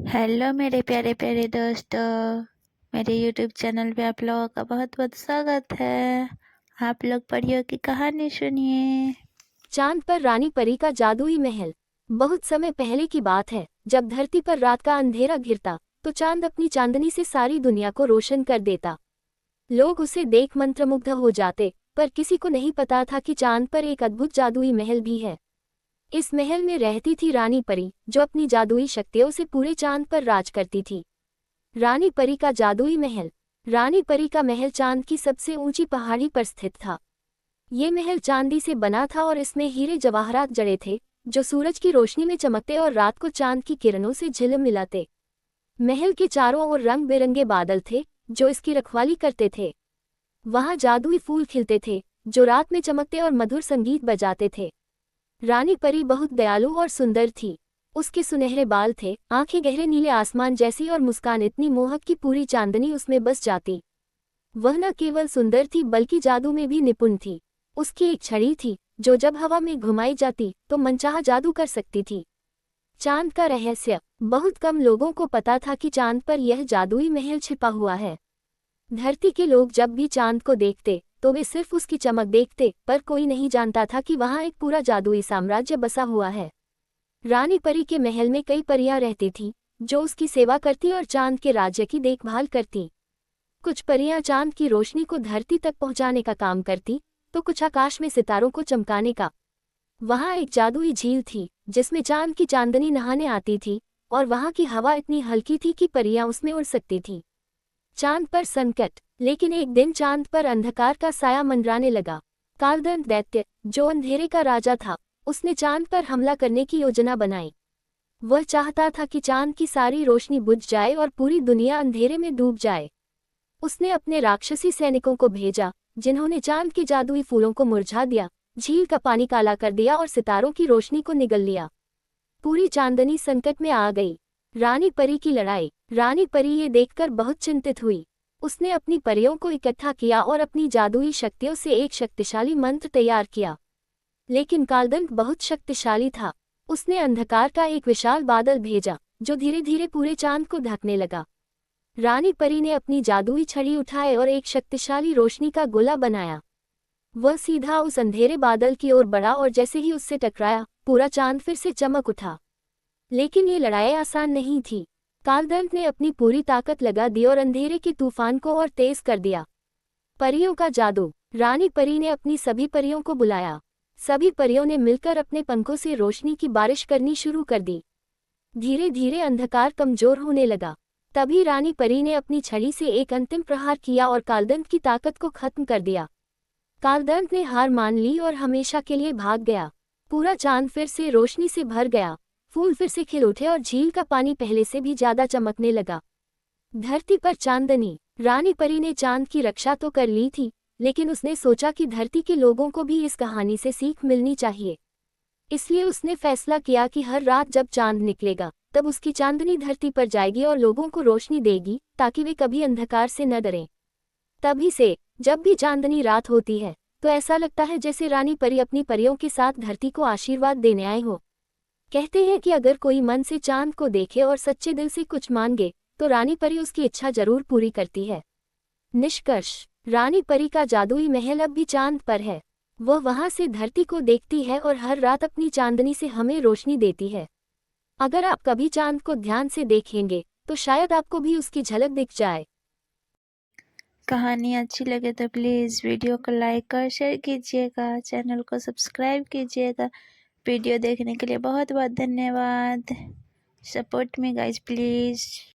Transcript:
Hello मेरे प्यारे प्यारे दोस्तों, मेरे यूट्यूब चैनल पे आप लोगों का बहुत बहुत स्वागत है। आप लोग परियों की कहानी सुनिए। चांद पर रानी परी का जादुई महल। बहुत समय पहले की बात है, जब धरती पर रात का अंधेरा घिरता तो चांद अपनी चांदनी से सारी दुनिया को रोशन कर देता। लोग उसे देख मंत्रमुग्ध हो जाते, पर किसी को नहीं पता था कि चांद पर एक अद्भुत जादुई महल भी है। इस महल में रहती थी रानी परी, जो अपनी जादुई शक्तियों से पूरे चांद पर राज करती थी। रानी परी का जादुई महल। रानी परी का महल चांद की सबसे ऊंची पहाड़ी पर स्थित था। ये महल चांदी से बना था और इसमें हीरे जवाहरात जड़े थे, जो सूरज की रोशनी में चमकते और रात को चांद की किरणों से झिलमिलाते। महल के चारों ओर रंग बिरंगे बादल थे, जो इसकी रखवाली करते थे। वहां जादुई फूल खिलते थे, जो रात में चमकते और मधुर संगीत बजाते थे। रानी परी बहुत दयालु और सुंदर थी। उसके सुनहरे बाल थे, आंखें गहरे नीले आसमान जैसी और मुस्कान इतनी मोहक कि पूरी चांदनी उसमें बस जाती। वह न केवल सुंदर थी बल्कि जादू में भी निपुण थी। उसकी एक छड़ी थी, जो जब हवा में घुमाई जाती तो मनचाहा जादू कर सकती थी। चांद का रहस्य। बहुत कम लोगों को पता था कि चांद पर यह जादुई महल छिपा हुआ है। धरती के लोग जब भी चांद को देखते तो वे सिर्फ उसकी चमक देखते, पर कोई नहीं जानता था कि वहां एक पूरा जादुई साम्राज्य बसा हुआ है। रानी परी के महल में कई परियां रहती थीं, जो उसकी सेवा करती और चांद के राज्य की देखभाल करती। कुछ परियां चांद की रोशनी को धरती तक पहुंचाने का काम करती, तो कुछ आकाश में सितारों को चमकाने का। वहां एक जादुई झील थी, जिसमें चांद की चांदनी नहाने आती थी, और वहां की हवा इतनी हल्की थी कि परियां उसमें उड़ सकती थीं। चांद पर संकट। लेकिन एक दिन चांद पर अंधकार का साया मंडराने लगा। कालदंत दैत्य, जो अंधेरे का राजा था, उसने चांद पर हमला करने की योजना बनाई। वह चाहता था कि चांद की सारी रोशनी बुझ जाए और पूरी दुनिया अंधेरे में डूब जाए। उसने अपने राक्षसी सैनिकों को भेजा, जिन्होंने चांद के जादुई फूलों को मुरझा दिया, झील का पानी काला कर दिया और सितारों की रोशनी को निगल लिया। पूरी चांदनी संकट में आ गई। रानी परी की लड़ाई। रानी परी ये देखकर बहुत चिंतित हुई। उसने अपनी परियों को इकट्ठा किया और अपनी जादुई शक्तियों से एक शक्तिशाली मंत्र तैयार किया। लेकिन कालदंत बहुत शक्तिशाली था। उसने अंधकार का एक विशाल बादल भेजा, जो धीरे धीरे पूरे चांद को ढकने लगा। रानी परी ने अपनी जादुई छड़ी उठाई और एक शक्तिशाली रोशनी का गोला बनाया। वह सीधा उस अंधेरे बादल की ओर बढ़ा और जैसे ही उससे टकराया, पूरा चांद फिर से चमक उठा। लेकिन ये लड़ाई आसान नहीं थी। कालदंत ने अपनी पूरी ताकत लगा दी और अंधेरे के तूफान को और तेज कर दिया। परियों का जादू। रानी परी ने अपनी सभी परियों को बुलाया। सभी परियों ने मिलकर अपने पंखों से रोशनी की बारिश करनी शुरू कर दी। धीरे धीरे अंधकार कमजोर होने लगा। तभी रानी परी ने अपनी छड़ी से एक अंतिम प्रहार किया और कालदंत की ताकत को खत्म कर दिया। कालदंत ने हार मान ली और हमेशा के लिए भाग गया। पूरा चांद फिर से रोशनी से भर गया। फूल फिर से खिल उठे और झील का पानी पहले से भी ज्यादा चमकने लगा। धरती पर चांदनी। रानी परी ने चांद की रक्षा तो कर ली थी, लेकिन उसने सोचा कि धरती के लोगों को भी इस कहानी से सीख मिलनी चाहिए। इसलिए उसने फैसला किया कि हर रात जब चांद निकलेगा, तब उसकी चांदनी धरती पर जाएगी और लोगों को रोशनी देगी, ताकि वे कभी अंधकार से न डरें। तभी से जब भी चांदनी रात होती है, तो ऐसा लगता है जैसे रानी परी अपनी परियों के साथ धरती को आशीर्वाद देने आए हो। कहते हैं कि अगर कोई मन से चांद को देखे और सच्चे दिल से कुछ मांगे, तो रानी परी उसकी इच्छा जरूर पूरी करती है। निष्कर्ष। रानी परी का जादुई महल अब भी चांद पर है। वह वहां से धरती को देखती है और हर रात अपनी चांदनी से हमें रोशनी देती है। अगर आप कभी चांद को ध्यान से देखेंगे, तो शायद आपको भी उसकी झलक दिख जाए। कहानी अच्छी लगे तो प्लीज़ वीडियो को लाइक और शेयर कीजिएगा, चैनल को सब्सक्राइब कीजिएगा। वीडियो देखने के लिए बहुत बहुत धन्यवाद। Support me guys please.